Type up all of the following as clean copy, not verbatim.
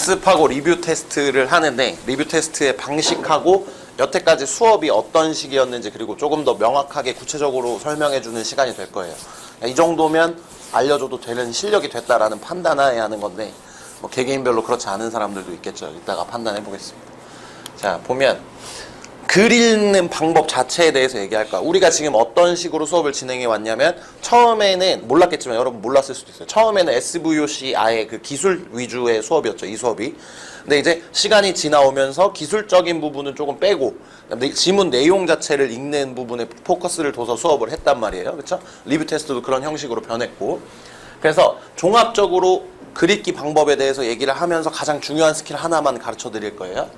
학습하고 리뷰 테스트를 하는데 리뷰 테스트의 방식하고 여태까지 수업이 어떤 식이었는지 그리고 조금 더 명확하게 구체적으로 설명해주는 시간이 될 거예요. 이 정도면 알려줘도 되는 실력이 됐다라는 판단해야 하는 건데 뭐 개개인별로 그렇지 않은 사람들도 있겠죠. 이따가 판단해 보겠습니다. 자, 보면 글 읽는 방법 자체에 대해서 얘기할 거야. 우리가 지금 어떤 식으로 수업을 진행해 왔냐면 처음에는 몰랐겠지만 여러분 몰랐을 수도 있어요. 처음에는 SVOC 아예 그 기술 위주의 수업이었죠. 이 수업이. 근데 이제 시간이 지나오면서 기술적인 부분은 조금 빼고 지문 내용 자체를 읽는 부분에 포커스를 둬서 수업을 했단 말이에요. 그렇죠? 리뷰 테스트도 그런 형식으로 변했고. 그래서 종합적으로 글 읽기 방법에 대해서 얘기를 하면서 가장 중요한 스킬 하나만 가르쳐 드릴 거예요.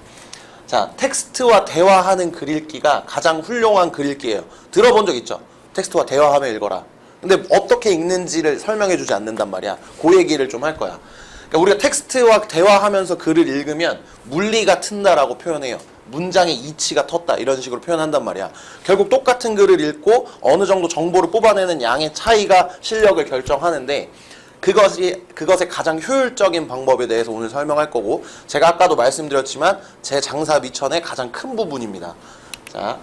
자, 텍스트와 대화하는 글 읽기가 가장 훌륭한 글 읽기예요. 들어본 적 있죠? 텍스트와 대화하며 읽어라. 근데 어떻게 읽는지를 설명해 주지 않는단 말이야. 그 얘기를 좀 할 거야. 그러니까 우리가 텍스트와 대화하면서 글을 읽으면 물리가 튼다라고 표현해요. 문장의 이치가 텄다 이런 식으로 표현한단 말이야. 결국 똑같은 글을 읽고 어느 정도 정보를 뽑아내는 양의 차이가 실력을 결정하는데 그것의 가장 효율적인 방법에 대해서 오늘 설명할 거고 제가 아까도 말씀드렸지만 제 장사 미천의 가장 큰 부분입니다. 자,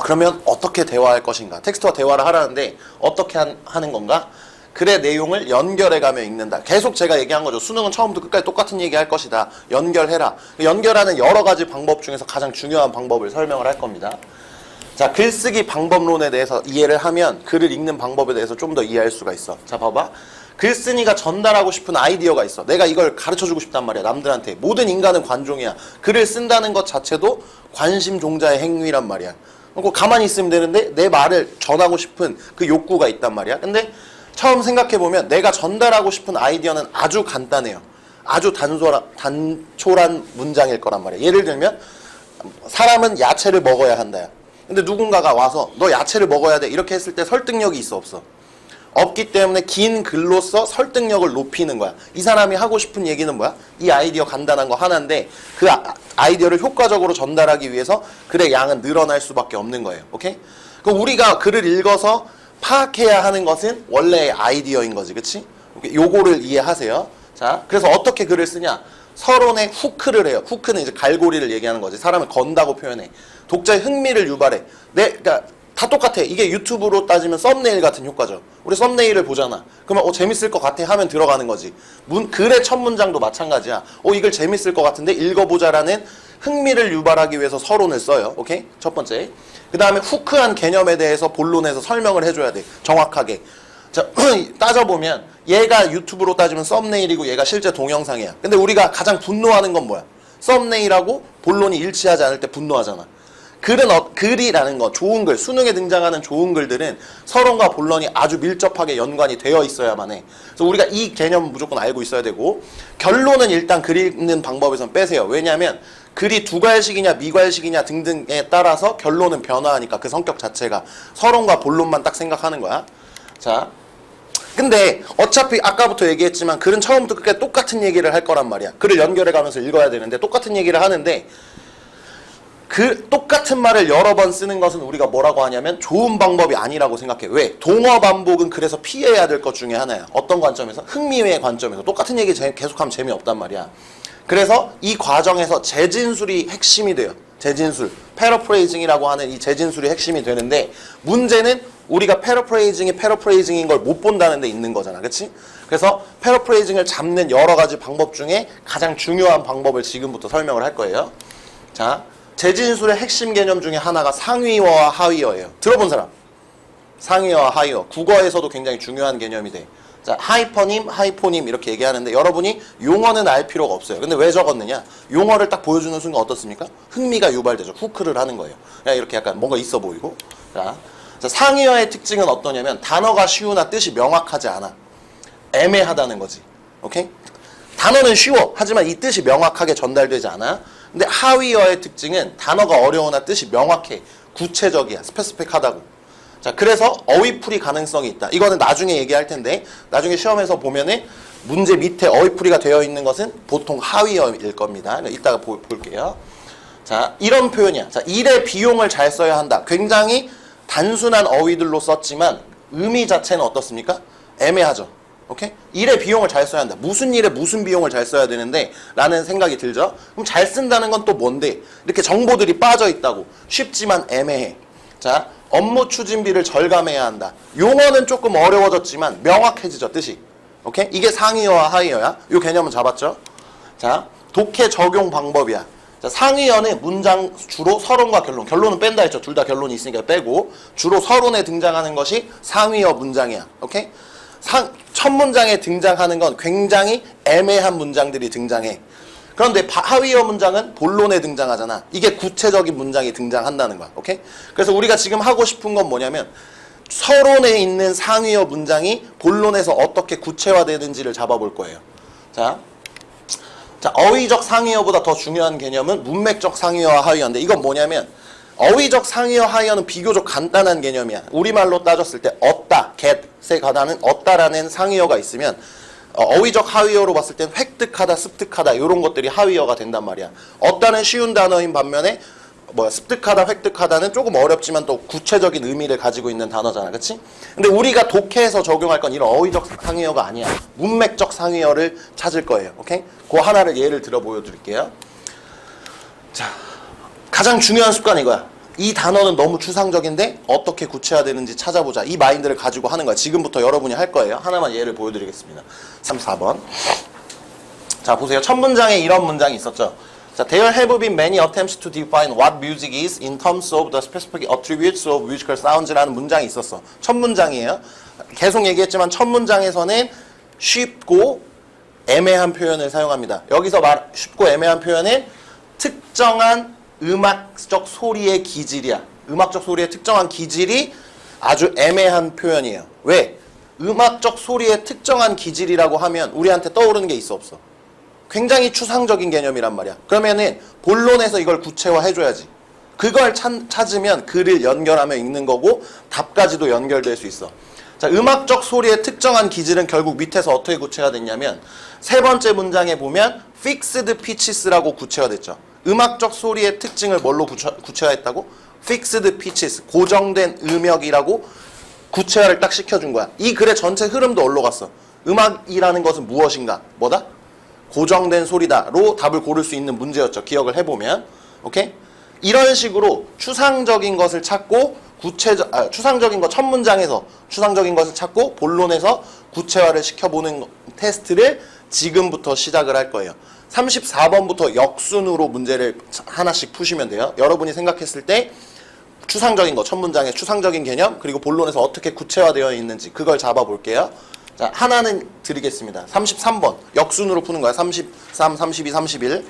그러면 어떻게 대화할 것인가? 텍스트와 대화를 하라는데 어떻게 하는 건가? 글의 내용을 연결해가며 읽는다. 계속 제가 얘기한 거죠. 수능은 처음부터 끝까지 똑같은 얘기 할 것이다. 연결해라. 연결하는 여러 가지 방법 중에서 가장 중요한 방법을 설명을 할 겁니다. 자, 글쓰기 방법론에 대해서 이해를 하면 글을 읽는 방법에 대해서 좀 더 이해할 수가 있어. 자, 봐봐. 글쓴이가 전달하고 싶은 아이디어가 있어. 내가 이걸 가르쳐주고 싶단 말이야. 남들한테. 모든 인간은 관종이야. 글을 쓴다는 것 자체도 관심 종자의 행위란 말이야. 그리고 가만히 있으면 되는데 내 말을 전하고 싶은 그 욕구가 있단 말이야. 근데 처음 생각해보면 내가 전달하고 싶은 아이디어는 아주 간단해요. 아주 단촐한 문장일 거란 말이야. 예를 들면 사람은 야채를 먹어야 한다. 근데 누군가가 와서 너 야채를 먹어야 돼. 이렇게 했을 때 설득력이 있어 없어? 없기 때문에 긴 글로써 설득력을 높이는 거야. 이 사람이 하고 싶은 얘기는 뭐야? 이 아이디어 간단한 거 하나인데 그 아이디어를 효과적으로 전달하기 위해서 글의 양은 늘어날 수밖에 없는 거예요. 오케이? 그럼 우리가 글을 읽어서 파악해야 하는 것은 원래의 아이디어인 거지. 그치? 요거를 이해하세요. 자, 그래서 어떻게 글을 쓰냐? 서론에 후크를 해요. 후크는 이제 갈고리를 얘기하는 거지. 사람을 건다고 표현해. 독자의 흥미를 유발해. 그러니까 다 똑같아. 이게 유튜브로 따지면 썸네일 같은 효과죠. 우리 썸네일을 보잖아. 그러면 재밌을 것 같아 하면 들어가는 거지. 글의 첫 문장도 마찬가지야. 이걸 재밌을 것 같은데 읽어보자라는 흥미를 유발하기 위해서 서론을 써요. 오케이? 첫 번째. 그 다음에 후크한 개념에 대해서 본론에서 설명을 해줘야 돼. 정확하게. 자, 따져보면 얘가 유튜브로 따지면 썸네일이고 얘가 실제 동영상이야. 근데 우리가 가장 분노하는 건 뭐야? 썸네일하고 본론이 일치하지 않을 때 분노하잖아. 글이라는 거, 좋은 글, 수능에 등장하는 좋은 글들은 서론과 본론이 아주 밀접하게 연관이 되어 있어야만 해. 그래서 우리가 이 개념은 무조건 알고 있어야 되고 결론은 일단 글 읽는 방법에선 빼세요. 왜냐하면 글이 두괄식이냐 미괄식이냐 등등에 따라서 결론은 변화하니까 그 성격 자체가 서론과 본론만 딱 생각하는 거야. 자, 근데 어차피 아까부터 얘기했지만 글은 처음부터 끝까지 똑같은 얘기를 할 거란 말이야. 글을 연결해가면서 읽어야 되는데 똑같은 얘기를 하는데 그 똑같은 말을 여러 번 쓰는 것은 우리가 뭐라고 하냐면 좋은 방법이 아니라고 생각해. 왜? 동어 반복은 그래서 피해야 될 것 중에 하나야. 어떤 관점에서? 흥미의 관점에서. 똑같은 얘기 계속하면 재미없단 말이야. 그래서 이 과정에서 재진술이 핵심이 돼요. 재진술. 패러프레이징이라고 하는 이 재진술이 핵심이 되는데 문제는 우리가 패러프레이징인 걸 못 본다는 데 있는 거잖아. 그치? 그래서 패러프레이징을 잡는 여러 가지 방법 중에 가장 중요한 방법을 지금부터 설명을 할 거예요. 자, 재진술의 핵심 개념 중에 하나가 상위어와 하위어예요. 들어본 사람? 상위어와 하위어. 국어에서도 굉장히 중요한 개념이 돼. 자, 하이퍼님, 하이포님 이렇게 얘기하는데 여러분이 용어는 알 필요가 없어요. 근데 왜 적었느냐? 용어를 딱 보여주는 순간 어떻습니까? 흥미가 유발되죠. 후크를 하는 거예요. 이렇게 약간 뭔가 있어 보이고. 자, 상위어의 특징은 어떠냐면 단어가 쉬우나 뜻이 명확하지 않아. 애매하다는 거지. 오케이? 단어는 쉬워. 하지만 이 뜻이 명확하게 전달되지 않아. 근데 하위어의 특징은 단어가 어려우나 뜻이 명확해. 구체적이야. 스페시픽하다고. 자, 그래서 어휘풀이 가능성이 있다. 이거는 나중에 얘기할 텐데 나중에 시험에서 보면은 문제 밑에 어휘풀이가 되어 있는 것은 보통 하위어일 겁니다. 이따가 볼게요. 자, 이런 표현이야. 자, 일의 비용을 잘 써야 한다. 굉장히 단순한 어휘들로 썼지만 의미 자체는 어떻습니까? 애매하죠. 오케이? 일의 비용을 잘 써야 한다. 무슨 일에 무슨 비용을 잘 써야 되는데 라는 생각이 들죠. 그럼 잘 쓴다는 건 또 뭔데? 이렇게 정보들이 빠져 있다고. 쉽지만 애매해. 자, 업무 추진비를 절감해야 한다. 용어는 조금 어려워졌지만 명확해지죠, 뜻이. 오케이? 이게 상위어와 하위어야. 이 개념은 잡았죠? 자, 독해 적용 방법이야. 자, 상위어는 문장 주로 서론과 결론. 결론은 뺀다 했죠. 둘 다 결론이 있으니까 빼고. 주로 서론에 등장하는 것이 상위어 문장이야. 오케이? 첫 문장에 등장하는 건 굉장히 애매한 문장들이 등장해. 그런데 하위어 문장은 본론에 등장하잖아. 이게 구체적인 문장이 등장한다는 거야. 오케이? 그래서 우리가 지금 하고 싶은 건 뭐냐면 서론에 있는 상위어 문장이 본론에서 어떻게 구체화되는지를 잡아볼 거예요. 자, 어휘적 상위어보다 더 중요한 개념은 문맥적 상위어와 하위어인데 이건 뭐냐면 어휘적 상위어 하위어는 비교적 간단한 개념이야. 우리말로 따졌을 때 얻다, get에 관하는 얻다라는 상위어가 있으면 어휘적 하위어로 봤을 땐 획득하다, 습득하다 이런 것들이 하위어가 된단 말이야. 얻다는 쉬운 단어인 반면에 습득하다, 획득하다는 조금 어렵지만 또 구체적인 의미를 가지고 있는 단어잖아. 그치? 근데 우리가 독해에서 적용할 건 이런 어휘적 상위어가 아니야. 문맥적 상위어를 찾을 거예요. 오케이? 그 하나를 예를 들어 보여드릴게요. 자, 가장 중요한 습관이 이거야. 이 단어는 너무 추상적인데 어떻게 구체화되는지 찾아보자. 이 마인드를 가지고 하는 거야. 지금부터 여러분이 할 거예요. 하나만 예를 보여드리겠습니다. 34번. 자, 보세요. 첫 문장에 이런 문장이 있었죠. 자, there have been many attempts to define what music is in terms of the specific attributes of musical sounds라는 문장이 있었어. 첫 문장이에요. 계속 얘기했지만 첫 문장에서는 쉽고 애매한 표현을 사용합니다. 여기서 쉽고 애매한 표현은 특정한 음악적 소리의 기질이야. 음악적 소리의 특정한 기질이 아주 애매한 표현이에요. 왜? 음악적 소리의 특정한 기질이라고 하면 우리한테 떠오르는 게 있어 없어? 굉장히 추상적인 개념이란 말이야. 그러면은 본론에서 이걸 구체화해줘야지. 그걸 찾으면 글을 연결하며 읽는 거고 답까지도 연결될 수 있어. 자, 음악적 소리의 특정한 기질은 결국 밑에서 어떻게 구체가 됐냐면 세 번째 문장에 보면 fixed pitches라고 구체화됐죠. 음악적 소리의 특징을 뭘로 구체화했다고? fixed pitches, 고정된 음역이라고 구체화를 딱 시켜준 거야. 이 글의 전체 흐름도 어디로 갔어? 음악이라는 것은 무엇인가? 뭐다? 고정된 소리다로 답을 고를 수 있는 문제였죠. 기억을 해보면. 오케이? 이런 식으로 추상적인 것을 찾고 추상적인 것 첫 문장에서 추상적인 것을 찾고 본론에서 구체화를 시켜보는 테스트를 지금부터 시작을 할 거예요. 34번부터 역순으로 문제를 하나씩 푸시면 돼요. 여러분이 생각했을 때 추상적인 것, 첫 문장의 추상적인 개념, 그리고 본론에서 어떻게 구체화되어 있는지 그걸 잡아볼게요. 자, 하나는 드리겠습니다. 33번 역순으로 푸는 거야. 33, 32, 31.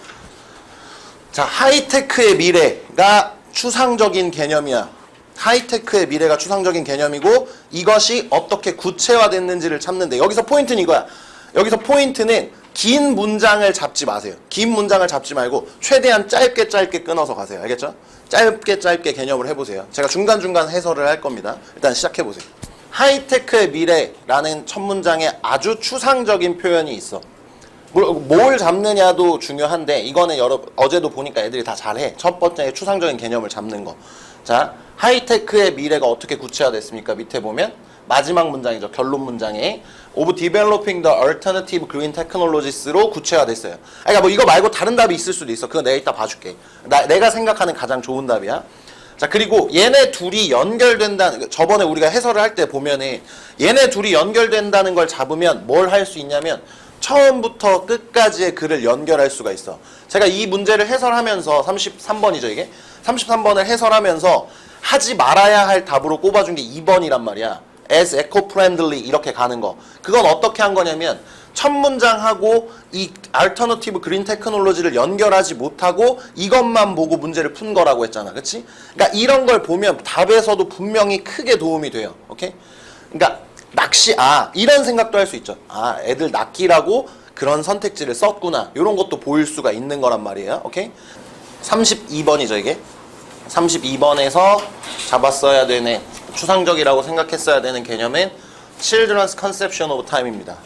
자, 하이테크의 미래가 추상적인 개념이야. 하이테크의 미래가 추상적인 개념이고 이것이 어떻게 구체화됐는지를 찾는데 여기서 포인트는 이거야. 여기서 포인트는 긴 문장을 잡지 마세요. 긴 문장을 잡지 말고 최대한 짧게 끊어서 가세요. 알겠죠? 짧게 개념을 해보세요. 제가 중간중간 해설을 할 겁니다. 일단 시작해보세요. 하이테크의 미래라는 첫 문장에 아주 추상적인 표현이 있어. 뭘 잡느냐도 중요한데 이거는 어제도 보니까 애들이 다 잘해. 첫 번째 추상적인 개념을 잡는 거. 자, 하이테크의 미래가 어떻게 구체화됐습니까? 밑에 보면 마지막 문장이죠. 결론 문장에 of developing the alternative green technologies로 구체화됐어요. 그러니까 뭐 이거 말고 다른 답이 있을 수도 있어. 그거 내가 이따 봐줄게. 내가 생각하는 가장 좋은 답이야. 자, 그리고 얘네 둘이 연결된다는, 저번에 우리가 해설을 할 때 보면은 얘네 둘이 연결된다는 걸 잡으면 뭘 할 수 있냐면 처음부터 끝까지의 글을 연결할 수가 있어. 제가 이 문제를 해설하면서 33번이죠 이게? 33번을 해설하면서 하지 말아야 할 답으로 꼽아준 게 2번이란 말이야. as eco-friendly 이렇게 가는 거. 그건 어떻게 한 거냐면 첫 문장하고 이 alternative green technology를 연결하지 못하고 이것만 보고 문제를 푼 거라고 했잖아. 그치? 그러니까 이런 걸 보면 답에서도 분명히 크게 도움이 돼요. 오케이? 그러니까 이런 생각도 할 수 있죠. 애들 낚이라고 그런 선택지를 썼구나. 이런 것도 보일 수가 있는 거란 말이에요. 오케이? 32번이죠 이게. 32번에서 잡았어야 되는, 추상적이라고 생각했어야 되는 개념은 Children's Conception of Time입니다.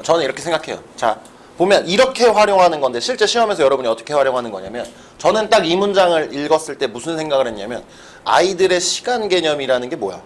저는 이렇게 생각해요. 자, 보면 이렇게 활용하는 건데 실제 시험에서 여러분이 어떻게 활용하는 거냐면 저는 딱 이 문장을 읽었을 때 무슨 생각을 했냐면 아이들의 시간 개념이라는 게 뭐야?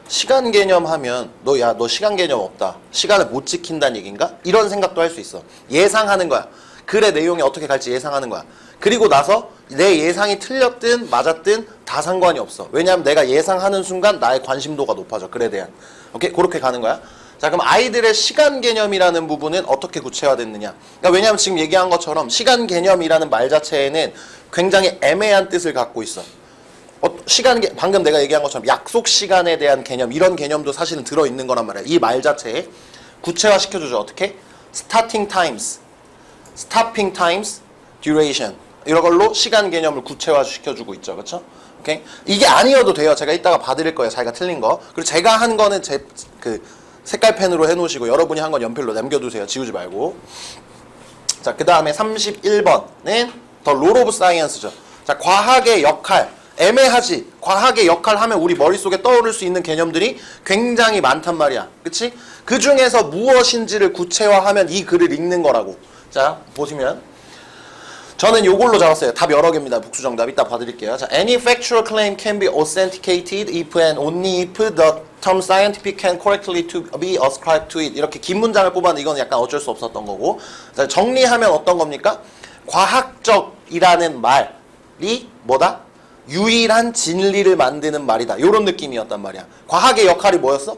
시간 개념 하면 너 시간 개념 없다. 시간을 못 지킨다는 얘기인가? 이런 생각도 할 수 있어. 예상하는 거야. 글의 내용이 어떻게 갈지 예상하는 거야. 그리고 나서 내 예상이 틀렸든 맞았든 다 상관이 없어. 왜냐하면 내가 예상하는 순간 나의 관심도가 높아져. 글에 대한. 오케이? 그렇게 가는 거야. 자, 그럼 아이들의 시간 개념이라는 부분은 어떻게 구체화됐느냐? 그러니까 왜냐하면 지금 얘기한 것처럼 시간 개념이라는 말 자체에는 굉장히 애매한 뜻을 갖고 있어. 방금 내가 얘기한 것처럼 약속 시간에 대한 개념, 이런 개념도 사실은 들어있는 거란 말이야. 이 말 자체에 구체화 시켜주죠. 어떻게? starting times, stopping times, duration. 이런 걸로 시간 개념을 구체화 시켜주고 있죠. 그렇죠? 오케이? 이게 아니어도 돼요. 제가 이따가 봐드릴 거예요. 자기가 틀린 거. 그리고 제가 한 거는 제 색깔 펜으로 해놓으시고 여러분이 한 건 연필로 남겨두세요. 지우지 말고. 자, 그 다음에 31번은 더 롤 오브 사이언스죠. 자, 과학의 역할. 애매하지. 과학의 역할 하면 우리 머릿속에 떠오를 수 있는 개념들이 굉장히 많단 말이야. 그치? 그 중에서 무엇인지를 구체화하면 이 글을 읽는 거라고. 자, 보시면 저는 요걸로 잡았어요. 답 여러 개입니다. 복수 정답 이따 봐드릴게요. 자, any factual claim can be authenticated if and only if the term scientific can correctly to be ascribed to it. 이렇게 긴 문장을 뽑았는데 이건 약간 어쩔 수 없었던 거고. 자, 정리하면 어떤 겁니까? 과학적이라는 말이 뭐다? 유일한 진리를 만드는 말이다. 요런 느낌이었단 말이야. 과학의 역할이 뭐였어?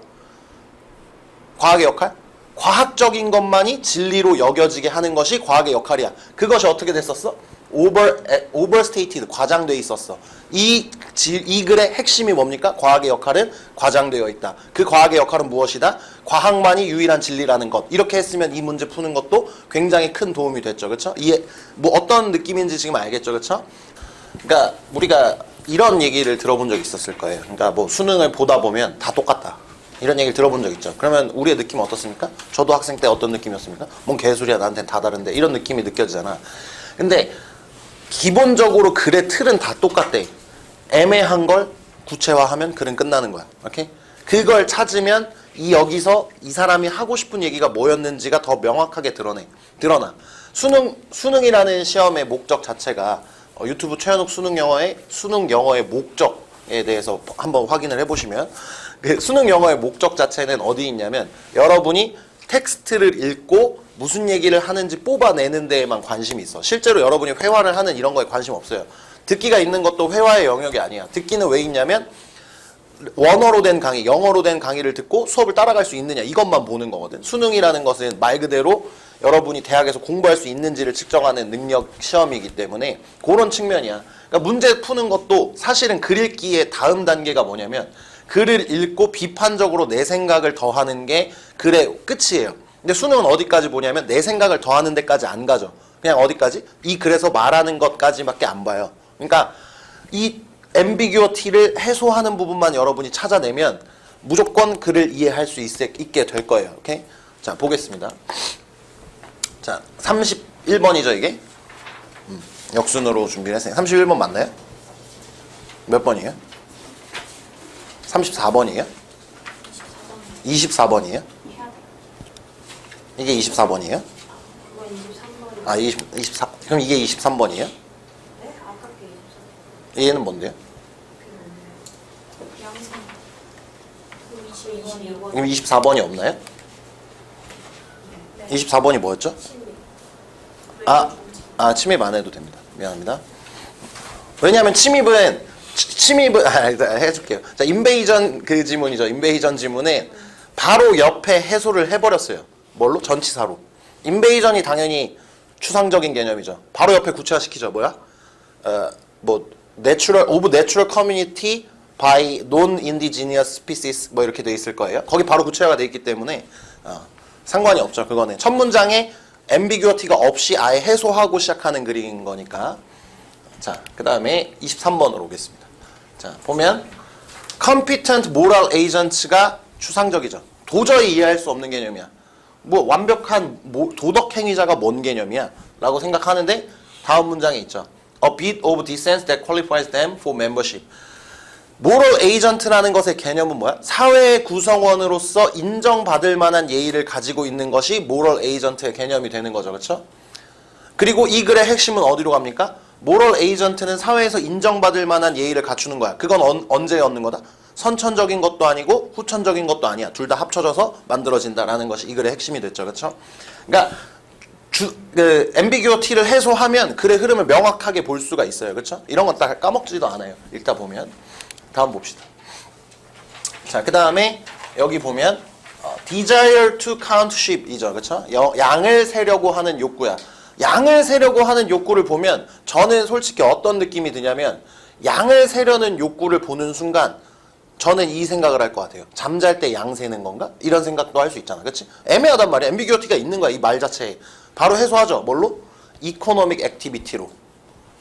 과학의 역할? 과학적인 것만이 진리로 여겨지게 하는 것이 과학의 역할이야. 그것이 어떻게 됐었어? overstated, 과장되어 있었어. 이 글의 핵심이 뭡니까? 과학의 역할은 과장되어 있다. 그 과학의 역할은 무엇이다? 과학만이 유일한 진리라는 것. 이렇게 했으면 이 문제 푸는 것도 굉장히 큰 도움이 됐죠. 그렇죠? 이해 뭐 어떤 느낌인지 지금 알겠죠? 그렇죠? 그러니까 우리가 이런 얘기를 들어본 적 있었을 거예요. 그러니까 뭐 수능을 보다 보면 다 똑같다. 이런 얘기를 들어본 적 있죠. 그러면 우리의 느낌은 어떻습니까? 저도 학생 때 어떤 느낌이었습니까? 뭔 개소리야, 나한테는 다 다른데. 이런 느낌이 느껴지잖아. 근데 기본적으로 글의 틀은 다 똑같대. 애매한 걸 구체화하면 글은 끝나는 거야. 오케이? 그걸 찾으면 여기서 이 사람이 하고 싶은 얘기가 뭐였는지가 더 명확하게 드러나. 수능이라는 시험의 목적 자체가 유튜브 최현욱 수능 영어의 목적에 대해서 한번 확인을 해보시면 그 수능 영어의 목적 자체는 어디 있냐면 여러분이 텍스트를 읽고 무슨 얘기를 하는지 뽑아내는 데에만 관심이 있어. 실제로 여러분이 회화를 하는 이런 거에 관심 없어요. 듣기가 있는 것도 회화의 영역이 아니야. 듣기는 왜 있냐면 원어로 된 강의, 영어로 된 강의를 듣고 수업을 따라갈 수 있느냐 이것만 보는 거거든. 수능이라는 것은 말 그대로 여러분이 대학에서 공부할 수 있는지를 측정하는 능력 시험이기 때문에 그런 측면이야. 그러니까 문제 푸는 것도 사실은 글 읽기의 다음 단계가 뭐냐면 글을 읽고 비판적으로 내 생각을 더하는 게 글의 끝이에요. 근데 수능은 어디까지 보냐면 내 생각을 더하는 데까지 안 가죠. 그냥 어디까지? 이 글에서 말하는 것까지밖에 안 봐요. 그러니까 이 앰비규어티를 해소하는 부분만 여러분이 찾아내면 무조건 글을 이해할 수 있게 될 거예요. 오케이? 자, 보겠습니다. 자, 31번이죠, 이게? 역순으로 준비를 했어요. 31번 맞나요? 몇 번이에요? 34번이에요? 24번이에요? 이게 24번이에요? 아, 24. 그럼 이게 23번이에요? 얘는 뭔데요? 그럼 24번이 없나요? 24번이 뭐였죠? 침입 안 해도 됩니다. 미안합니다. 왜냐하면 침입은 해줄게요. 자, 인베이전 그 지문이죠. 인베이전 지문에 바로 옆에 해소를 해버렸어요. 뭘로? 전치사로. 인베이전이 당연히 추상적인 개념이죠. 바로 옆에 구체화시키죠. 뭐야? natural community by non-indigenous species 뭐 이렇게 돼 있을 거예요. 거기 바로 구체화가 돼 있기 때문에 상관이 없죠. 그거는 첫 문장에 앰비규어티가 없이 아예 해소하고 시작하는 글인 거니까. 자, 그 다음에 23번으로 오겠습니다. 자, 보면 competent moral agents가 추상적이죠. 도저히 이해할 수 없는 개념이야. 뭐 완벽한 도덕 행위자가 뭔 개념이야? 라고 생각하는데 다음 문장에 있죠. A bit of dissent that qualifies them for membership. 모럴 에이전트라는 것의 개념은 뭐야? 사회의 구성원으로서 인정받을 만한 예의를 가지고 있는 것이 모럴 에이전트의 개념이 되는 거죠. 그렇죠? 그리고 이 글의 핵심은 어디로 갑니까? 모럴 에이전트는 사회에서 인정받을 만한 예의를 갖추는 거야. 그건 언제 얻는 거다? 선천적인 것도 아니고 후천적인 것도 아니야. 둘 다 합쳐져서 만들어진다라는 것이 이 글의 핵심이 됐죠. 그렇죠? 그러니까 앰비규어티를 해소하면 글의 흐름을 명확하게 볼 수가 있어요. 그렇죠? 이런 건 딱 까먹지도 않아요. 읽다 보면. 다음 봅시다. 자, 그 다음에 여기 보면 desire to count sheep이죠. 그렇죠? 양을 세려고 하는 욕구야. 양을 세려고 하는 욕구를 보면 저는 솔직히 어떤 느낌이 드냐면 양을 세려는 욕구를 보는 순간 저는 이 생각을 할 것 같아요. 잠잘 때 양 세는 건가? 이런 생각도 할 수 있잖아. 그렇지? 애매하단 말이야. 앰비규어티가 있는 거야. 이 말 자체에. 바로 해소하죠. 뭘로? 이코노믹 액티비티로.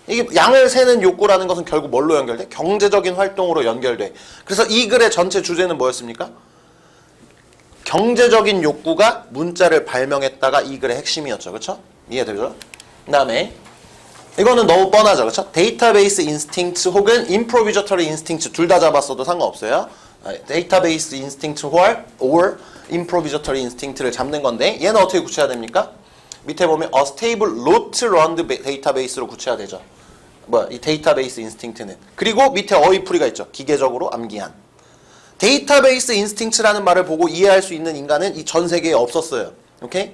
이게 양을 세는 욕구라는 것은 결국 뭘로 연결돼? 경제적인 활동으로 연결돼. 그래서 이 글의 전체 주제는 뭐였습니까? 경제적인 욕구가 문자를 발명했다가 이 글의 핵심이었죠. 그렇죠? 이해되죠? 그 다음에 이거는 너무 뻔하죠. 그렇죠? 데이터베이스 인스팅트 혹은 improvisatory instinct 둘 다 잡았어도 상관없어요. 데이터베이스 인스팅트 or improvisatory instinct를 잡는 건데 얘는 어떻게 구체화 됩니까? 밑에 보면 a stable rote run database로 구체화 되죠. 이 데이터베이스 인스팅트는. 그리고 밑에 어휘풀이가 있죠. 기계적으로 암기한. 데이터베이스 인스팅트라는 말을 보고 이해할 수 있는 인간은 이 전 세계에 없었어요. 오케이?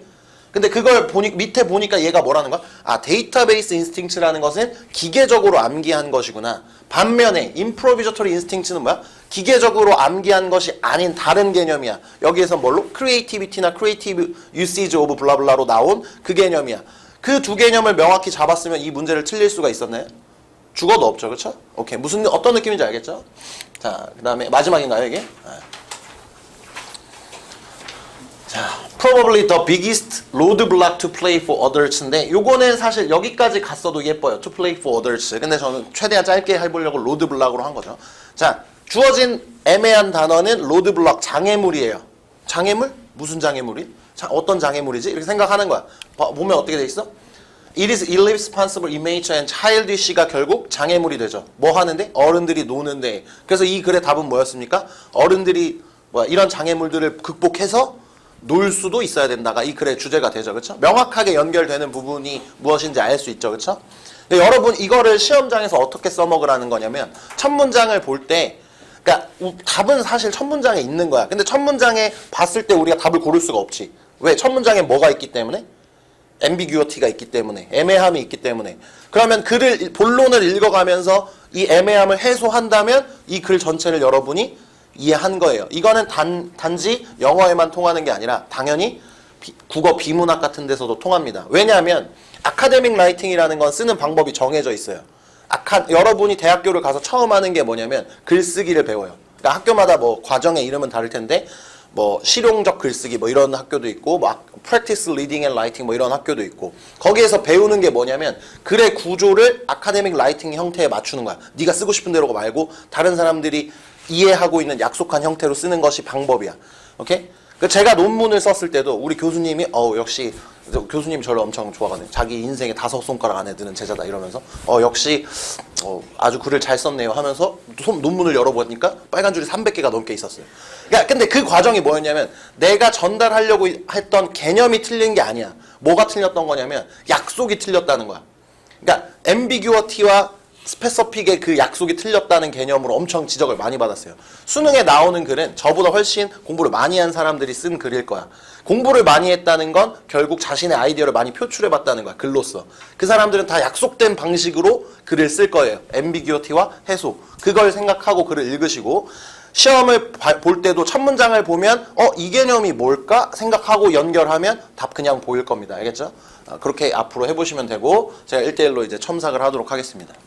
근데 그걸 밑에 보니까 얘가 뭐라는 거야? 데이터베이스 인스팅트라는 것은 기계적으로 암기한 것이구나. 반면에 improvisatory instinct는 뭐야? 기계적으로 암기한 것이 아닌 다른 개념이야. 여기에서 뭘로? creativity나 creative usage of 블라블라로 나온 그 개념이야. 그 두 개념을 명확히 잡았으면 이 문제를 틀릴 수가 있었나요? 죽어도 없죠. 그렇죠? 오케이. 어떤 느낌인지 알겠죠? 자, 그 다음에 마지막인가요, 이게? 자, probably the biggest roadblock to play for others인데 요거는 사실 여기까지 갔어도 예뻐요. to play for others. 근데 저는 최대한 짧게 해보려고 roadblock으로 한 거죠. 자, 주어진 애매한 단어는 roadblock, 장애물이에요. 장애물? 무슨 장애물이? 어떤 장애물이지? 이렇게 생각하는 거야. 보면 어떻게 돼 있어? It is irresponsible, immature and childish가 결국 장애물이 되죠. 뭐 하는데? 어른들이 노는데. 그래서 이 글의 답은 뭐였습니까? 어른들이 이런 장애물들을 극복해서 놀 수도 있어야 된다가 이 글의 주제가 되죠. 그렇죠? 명확하게 연결되는 부분이 무엇인지 알 수 있죠. 그렇죠? 여러분 이거를 시험장에서 어떻게 써먹으라는 거냐면 첫 문장을 볼 때 그러니까 답은 사실 첫 문장에 있는 거야. 근데 첫 문장에 봤을 때 우리가 답을 고를 수가 없지. 왜? 첫 문장에 뭐가 있기 때문에? 앰비규어티가 있기 때문에, 애매함이 있기 때문에. 그러면 본론을 읽어가면서 이 애매함을 해소한다면 이 글 전체를 여러분이 이해한 거예요. 이거는 단지 영어에만 통하는 게 아니라 당연히 국어 비문학 같은 데서도 통합니다. 왜냐하면 아카데믹 라이팅이라는 건 쓰는 방법이 정해져 있어요. 여러분이 대학교를 가서 처음 하는 게 뭐냐면 글쓰기를 배워요. 그러니까 학교마다 과정의 이름은 다를 텐데 실용적 글쓰기 이런 학교도 있고 practice reading and writing 이런 학교도 있고 거기에서 배우는 게 뭐냐면 글의 구조를 아카데믹 라이팅 형태에 맞추는 거야. 네가 쓰고 싶은 대로 말고 다른 사람들이 이해하고 있는 약속한 형태로 쓰는 것이 방법이야. 오케이? 제가 논문을 썼을 때도 우리 교수님이 역시 교수님이 저를 엄청 좋아하거든요. 자기 인생에 5손가락 안에 드는 제자다 이러면서 역시 아주 글을 잘 썼네요 하면서 논문을 열어보니까 빨간 줄이 300개가 넘게 있었어요. 그러니까 근데 그 과정이 뭐였냐면 내가 전달하려고 했던 개념이 틀린 게 아니야. 뭐가 틀렸던 거냐면 약속이 틀렸다는 거야. 그러니까 앰비규어티와 스페서픽의 그 약속이 틀렸다는 개념으로 엄청 지적을 많이 받았어요. 수능에 나오는 글은 저보다 훨씬 공부를 많이 한 사람들이 쓴 글일 거야. 공부를 많이 했다는 건 결국 자신의 아이디어를 많이 표출해봤다는 거야. 글로써. 그 사람들은 다 약속된 방식으로 글을 쓸 거예요. 앰비규어티와 해소. 그걸 생각하고 글을 읽으시고 시험을 볼 때도 첫 문장을 보면 이 개념이 뭘까 생각하고 연결하면 답 그냥 보일 겁니다. 알겠죠? 그렇게 앞으로 해보시면 되고 제가 1대1로 이제 첨삭을 하도록 하겠습니다.